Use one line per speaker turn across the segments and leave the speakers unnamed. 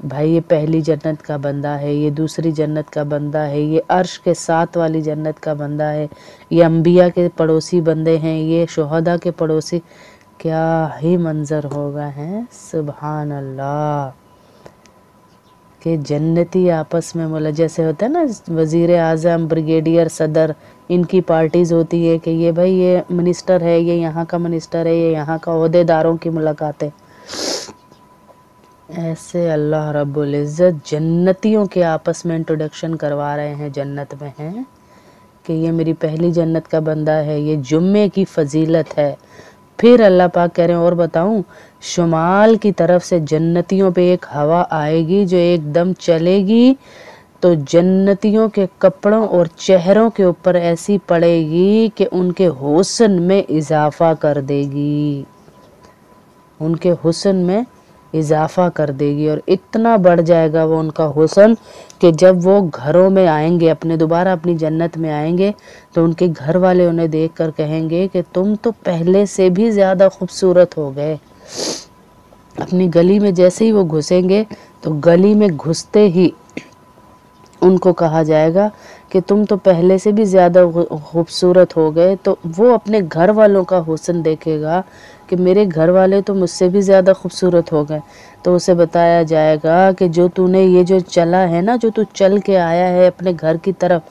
بھائی یہ پہلی جنت کا بندہ ہے، یہ دوسری جنت کا بندہ ہے، یہ عرش کے ساتھ والی جنت کا بندہ ہے، یہ انبیاء کے پڑوسی بندے ہیں، یہ شہداء کے پڑوسی، کیا ہی منظر ہوگا ہے، سبحان اللہ۔ کہ جنتی آپس میں مولا جیسے ہوتا ہے نا وزیر اعظم، بریگیڈیئر، صدر، ان کی پارٹیز ہوتی ہے کہ یہ بھائی یہ منسٹر ہے، یہ یہاں کا منسٹر ہے، یہ یہاں کا عہدے داروں کی ملاقاتیں، ایسے اللہ رب العزت جنتیوں کے آپس میں انٹروڈکشن کروا رہے ہیں جنت میں ہیں کہ یہ میری پہلی جنت کا بندہ ہے، یہ جمعے کی فضیلت ہے۔ پھر اللہ پاک کہہ رہے ہیں اور بتاؤں، شمال کی طرف سے جنتیوں پہ ایک ہوا آئے گی جو ایک دم چلے گی تو جنتیوں کے کپڑوں اور چہروں کے اوپر ایسی پڑے گی کہ ان کے حسن میں اضافہ کر دے گی، ان کے حسن میں اضافہ کر دے گی، اور اتنا بڑھ جائے گا وہ ان کا حسن کہ جب وہ گھروں میں آئیں گے، اپنے دوبارہ اپنی جنت میں آئیں گے تو ان کے گھر والے انہیں دیکھ کر کہیں گے کہ تم تو پہلے سے بھی زیادہ خوبصورت ہو گئے۔ اپنی گلی میں جیسے ہی وہ گھسیں گے تو گلی میں گھستے ہی ان کو کہا جائے گا کہ تم تو پہلے سے بھی زیادہ خوبصورت ہو گئے، تو وہ اپنے گھر والوں کا حسن دیکھے گا کہ میرے گھر والے تو مجھ سے بھی زیادہ خوبصورت ہو گئے، تو اسے بتایا جائے گا کہ جو تو نے یہ جو چلا ہے نا، جو تو چل کے آیا ہے اپنے گھر کی طرف،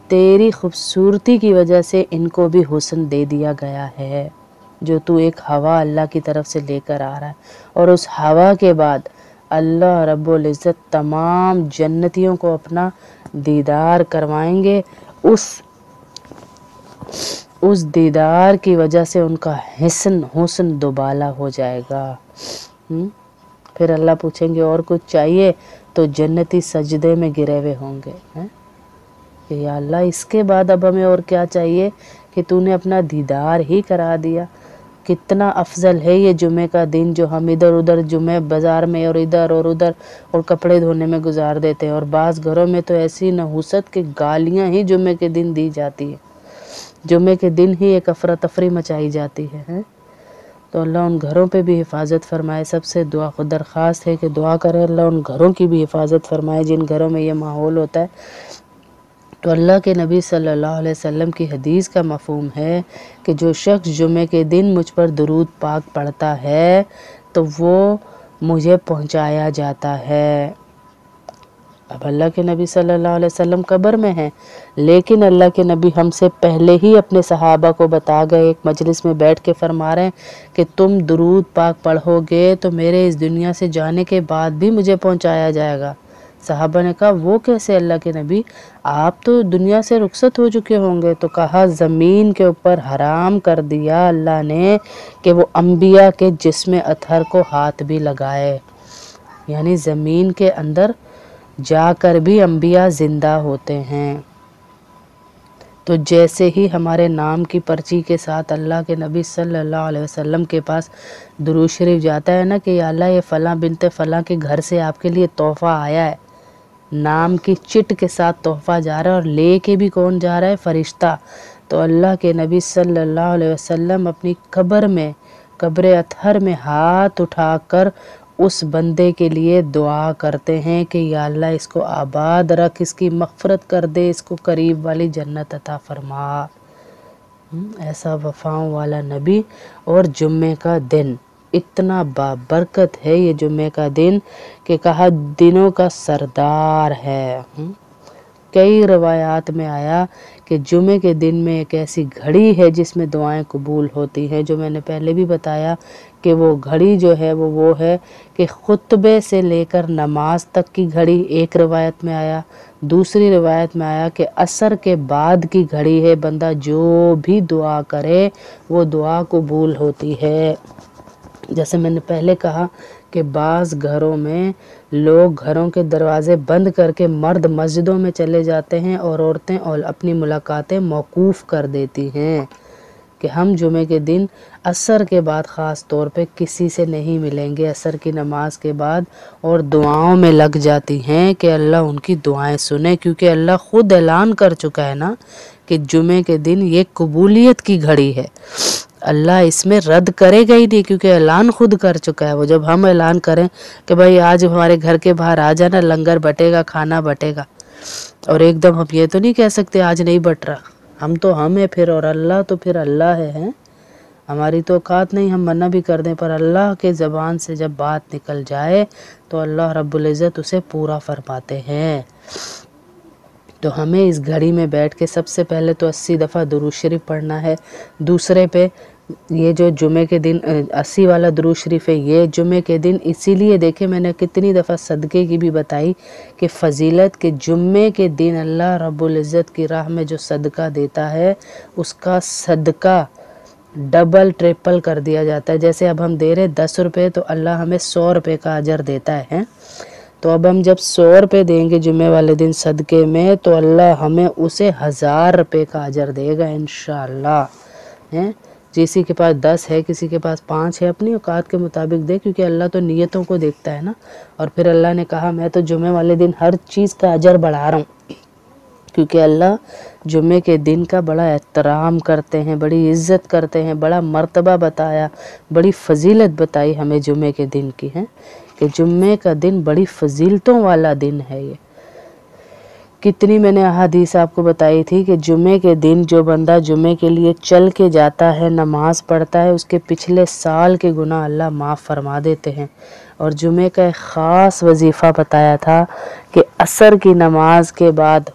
تیری خوبصورتی کی وجہ سے ان کو بھی حسن دے دیا گیا ہے، جو تو ایک ہوا اللہ کی طرف سے لے کر آ رہا ہے۔ اور اس ہوا کے بعد اللہ رب العزت تمام جنتیوں کو اپنا دیدار کروائیں گے، اس دیدار کی وجہ سے ان کا حسن دوبالا ہو جائے گا۔ پھر اللہ پوچھیں گے اور کچھ چاہیے، تو جنتی سجدے میں گرے ہوئے ہوں گے کہ یا اللہ اس کے بعد اب ہمیں اور کیا چاہیے کہ تو نے اپنا دیدار ہی کرا دیا۔ کتنا افضل ہے یہ جمعے کا دن جو ہم ادھر ادھر جمعے بازار میں اور ادھر اور کپڑے دھونے میں گزار دیتے ہیں، اور بعض گھروں میں تو ایسی نحوست کہ گالیاں ہی جمعے کے دن دی جاتی ہے، جمعے کے دن ہی ایک افراتفری مچائی جاتی ہے۔ تو اللہ ان گھروں پہ بھی حفاظت فرمائے۔ سب سے دعا خود درخواست ہے کہ دعا کرے اللہ ان گھروں کی بھی حفاظت فرمائے جن گھروں میں یہ ماحول ہوتا ہے۔ تو اللہ کے نبی صلی اللہ علیہ وسلم کی حدیث کا مفہوم ہے کہ جو شخص جمعے کے دن مجھ پر درود پاک پڑھتا ہے تو وہ مجھے پہنچایا جاتا ہے۔ اب اللہ کے نبی صلی اللہ علیہ وسلم قبر میں ہیں، لیکن اللہ کے نبی ہم سے پہلے ہی اپنے صحابہ کو بتا گئے، ایک مجلس میں بیٹھ کے فرما رہے ہیں کہ تم درود پاک پڑھو گے تو میرے اس دنیا سے جانے کے بعد بھی مجھے پہنچایا جائے گا۔ صحابہ نے کہا وہ کیسے اللہ کے نبی، آپ تو دنیا سے رخصت ہو چکے ہوں گے؟ تو کہا زمین کے اوپر حرام کر دیا اللہ نے کہ وہ انبیاء کے جسم اطہر کو ہاتھ بھی لگائے، یعنی زمین کے اندر جا کر بھی انبیاء زندہ ہوتے ہیں۔ تو جیسے ہی ہمارے نام کی پرچی کے ساتھ اللہ کے نبی صلی اللہ علیہ وسلم کے پاس درود شریف جاتا ہے نا کہ یا اللہ یہ فلاں بنت فلاں کے گھر سے آپ کے لیے تحفہ آیا ہے، نام کی چٹ کے ساتھ تحفہ جا رہا ہے، اور لے کے بھی کون جا رہا ہے؟ فرشتہ۔ تو اللہ کے نبی صلی اللہ علیہ وسلم اپنی قبر اطہر میں ہاتھ اٹھا کر اس بندے کے لیے دعا کرتے ہیں کہ یا اللہ اس کو آباد رکھ، اس کی مغفرت کر دے، اس کو قریب والی جنت عطا فرما۔ ایسا وفاؤں والا نبی۔ اور جمعے کا دن اتنا بابرکت ہے یہ جمعے کا دن کہ کہا دنوں کا سردار ہے۔ کئی روایات میں آیا کہ جمعے کے دن میں ایک ایسی گھڑی ہے جس میں دعائیں قبول ہوتی ہیں، جو میں نے پہلے بھی بتایا کہ وہ گھڑی جو ہے وہ ہے کہ خطبے سے لے کر نماز تک کی گھڑی ایک روایت میں آیا، دوسری روایت میں آیا کہ عصر کے بعد کی گھڑی ہے، بندہ جو بھی دعا کرے وہ دعا قبول ہوتی ہے۔ جیسے میں نے پہلے کہا کہ بعض گھروں میں لوگ گھروں کے دروازے بند کر کے مرد مسجدوں میں چلے جاتے ہیں اور عورتیں اپنی ملاقاتیں موقوف کر دیتی ہیں کہ ہم جمعے کے دن عصر کے بعد خاص طور پہ کسی سے نہیں ملیں گے، عصر کی نماز کے بعد، اور دعاؤں میں لگ جاتی ہیں کہ اللہ ان کی دعائیں سنے، کیونکہ اللہ خود اعلان کر چکا ہے نا کہ جمعے کے دن یہ قبولیت کی گھڑی ہے۔ اللہ اس میں رد کرے گا ہی نہیں، کیونکہ اعلان خود کر چکا ہے وہ۔ جب ہم اعلان کریں کہ بھائی آج ہمارے گھر کے باہر آ جانا، لنگر بٹے گا، کھانا بٹے گا، اور ایک دم ہم یہ تو نہیں کہہ سکتے آج نہیں بٹ رہا، ہم ہیں پھر، اور اللہ تو پھر اللہ ہے، ہماری تو اوقات نہیں، ہم منع بھی کر دیں، پر اللہ کے زبان سے جب بات نکل جائے تو اللہ رب العزت اسے پورا فرماتے ہیں۔ تو ہمیں اس گھڑی میں بیٹھ کے سب سے پہلے تو 80 دفعہ درود شریف پڑھنا ہے۔ دوسرے پہ یہ جو جمعے کے دن 80 والا درود شریف ہے، یہ جمعے کے دن اسی لیے دیکھیں میں نے کتنی دفعہ صدقے کی بھی بتائی کہ فضیلت کے جمعے کے دن اللہ رب العزت کی راہ میں جو صدقہ دیتا ہے اس کا صدقہ ڈبل ٹریپل کر دیا جاتا ہے۔ جیسے اب ہم دے رہے 10 روپے تو اللہ ہمیں 100 روپے کا اجر دیتا ہے۔ تو اب ہم جب 100 روپے دیں گے جمعے والے دن صدقے میں تو اللہ ہمیں اسے 1000 روپے کا اجر دے گا انشاءاللہ۔ کسی کے پاس 10 ہے، کسی کے پاس 5 ہے، اپنی اوقات کے مطابق دے، کیونکہ اللہ تو نیتوں کو دیکھتا ہے نا۔ اور پھر اللہ نے کہا میں تو جمعے والے دن ہر چیز کا اجر بڑھا رہا ہوں، کیونکہ اللہ جمعے کے دن کا بڑا احترام کرتے ہیں، بڑی عزت کرتے ہیں، بڑا مرتبہ بتایا، بڑی فضیلت بتائی ہمیں جمعے کے دن کی ہے کہ جمعے کا دن بڑی فضیلتوں والا دن ہے۔ یہ کتنی میں نے احادیث آپ کو بتائی تھی کہ جمعے کے دن جو بندہ جمعے کے لیے چل کے جاتا ہے، نماز پڑھتا ہے، اس کے پچھلے سال کے گناہ اللہ معاف فرما دیتے ہیں۔ اور جمعے کا ایک خاص وظیفہ بتایا تھا کہ عصر کی نماز کے بعد،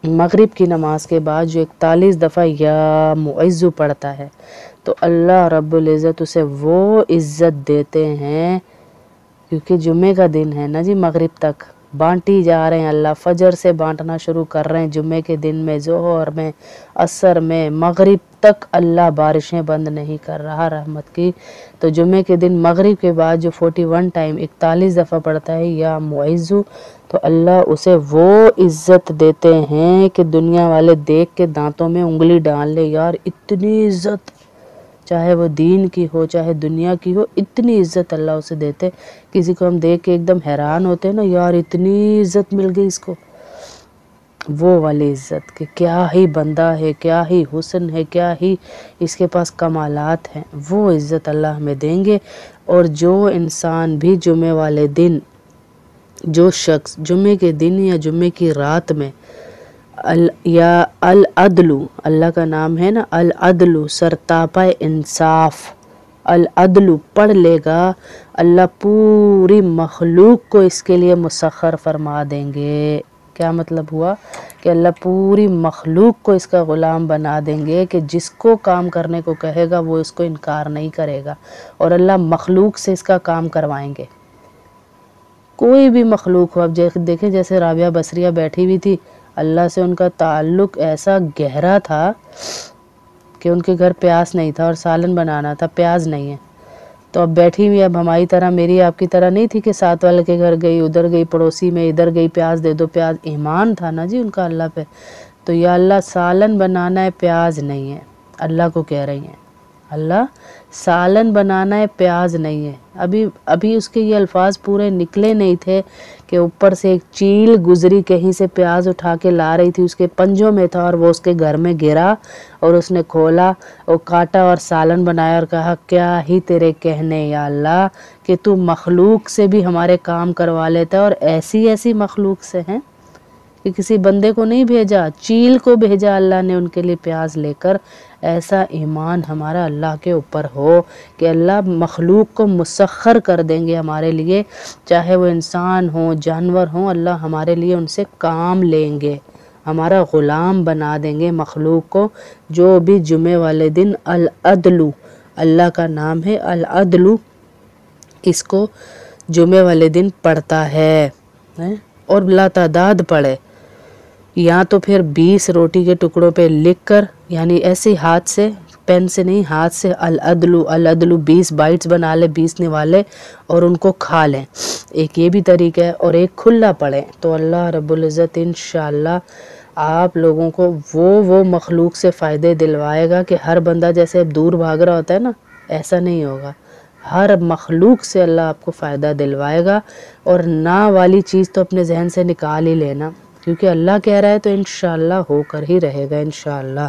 مغرب کی نماز کے بعد جو 41 دفعہ یا معز پڑھتا ہے تو اللہ رب العزت اسے وہ عزت دیتے ہیں، کیونکہ جمعے کا دن ہے نا جی، مغرب تک بانٹی جا رہے ہیں، اللہ فجر سے بانٹنا شروع کر رہے ہیں جمعے کے دن میں، ظہر میں، عصر میں، مغرب تک اللہ بارشیں بند نہیں کر رہا رحمت کی۔ تو جمعے کے دن مغرب کے بعد جو 41 ٹائم 41 دفعہ پڑھتا ہے یا معزو، تو اللہ اسے وہ عزت دیتے ہیں کہ دنیا والے دیکھ کے دانتوں میں انگلی ڈال لے، یار اتنی عزت، چاہے وہ دین کی ہو چاہے دنیا کی ہو، اتنی عزت اللہ اسے دیتے۔ کسی کو ہم دیکھ کے ایک دم حیران ہوتے ہیں نا، یار اتنی عزت مل گئی اس کو، وہ والی عزت کہ کیا ہی بندہ ہے، کیا ہی حسن ہے، کیا ہی اس کے پاس کمالات ہیں، وہ عزت اللہ ہمیں دیں گے۔ اور جو انسان بھی جمعے والے دن، جو شخص جمعے کے دن یا جمعے کی رات میں یا العدل، اللہ کا نام ہے نا العدل، سرتاپا انصاف، العدل پڑھ لے گا، اللہ پوری مخلوق کو اس کے لیے مسخر فرما دیں گے۔ کیا مطلب ہوا کہ اللہ پوری مخلوق کو اس کا غلام بنا دیں گے کہ جس کو کام کرنے کو کہے گا وہ اس کو انکار نہیں کرے گا، اور اللہ مخلوق سے اس کا کام کروائیں گے۔ کوئی بھی مخلوق ہو، اب دیکھیں جیسے رابعہ بصریہ بیٹھی ہوئی تھی، اللہ سے ان کا تعلق ایسا گہرا تھا کہ ان کے گھر پیاز نہیں تھا اور سالن بنانا تھا، پیاز نہیں ہے، تو اب بیٹھی ہوئی، اب ہماری طرح، میری آپ کی طرح نہیں تھی کہ ساتھ والے کے گھر گئی، ادھر گئی پڑوسی میں، ادھر گئی پیاز دے دو، پیاز، ایمان تھا نا جی ان کا اللہ پہ۔ تو یا اللہ سالن بنانا ہے، پیاز نہیں ہے، اللہ کو کہہ رہی ہیں اللہ سالن بنانا ہے، پیاز نہیں ہے۔ ابھی اس کے یہ الفاظ پورے نکلے نہیں تھے کہ اوپر سے ایک چیل گزری کہیں سے پیاز اٹھا کے لا رہی تھی، اس کے پنجوں میں تھا اور وہ اس کے گھر میں گرا اور اس نے کھولا اور کاٹا اور سالن بنایا اور کہا کیا ہی تیرے کہنے یا اللہ کہ تو مخلوق سے بھی ہمارے کام کروا لیتا ہے، اور ایسی مخلوق سے ہیں کہ کسی بندے کو نہیں بھیجا، چیل کو بھیجا اللہ نے ان کے لیے پیاز لے کر۔ ایسا ایمان ہمارا اللہ کے اوپر ہو کہ اللہ مخلوق کو مسخر کر دیں گے ہمارے لیے، چاہے وہ انسان ہوں جانور ہوں، اللہ ہمارے لیے ان سے کام لیں گے، ہمارا غلام بنا دیں گے مخلوق کو۔ جو بھی جمعے والے دن العدل، اللہ کا نام ہے العدل، اس کو جمعے والے دن پڑھتا ہے اور لا تعداد پڑھے، یا تو پھر 20 روٹی کے ٹکڑوں پہ لکھ کر، یعنی ایسے ہاتھ سے، پین سے نہیں، ہاتھ سے العدل العدل 20 بائٹس بنا لے، 20 نوالے اور ان کو کھا لیں، ایک یہ بھی طریقہ ہے، اور ایک کھلا پڑھیں تو اللہ رب العزت انشاءاللہ آپ لوگوں کو وہ مخلوق سے فائدے دلوائے گا کہ ہر بندہ جیسے اب دور بھاگ رہا ہوتا ہے نا، ایسا نہیں ہوگا، ہر مخلوق سے اللہ آپ کو فائدہ دلوائے گا۔ اور نا والی چیز تو اپنے ذہن سے نکال ہی لینا، کیونکہ اللہ کہہ رہا ہے تو انشاءاللہ ہو کر ہی رہے گا انشاءاللہ۔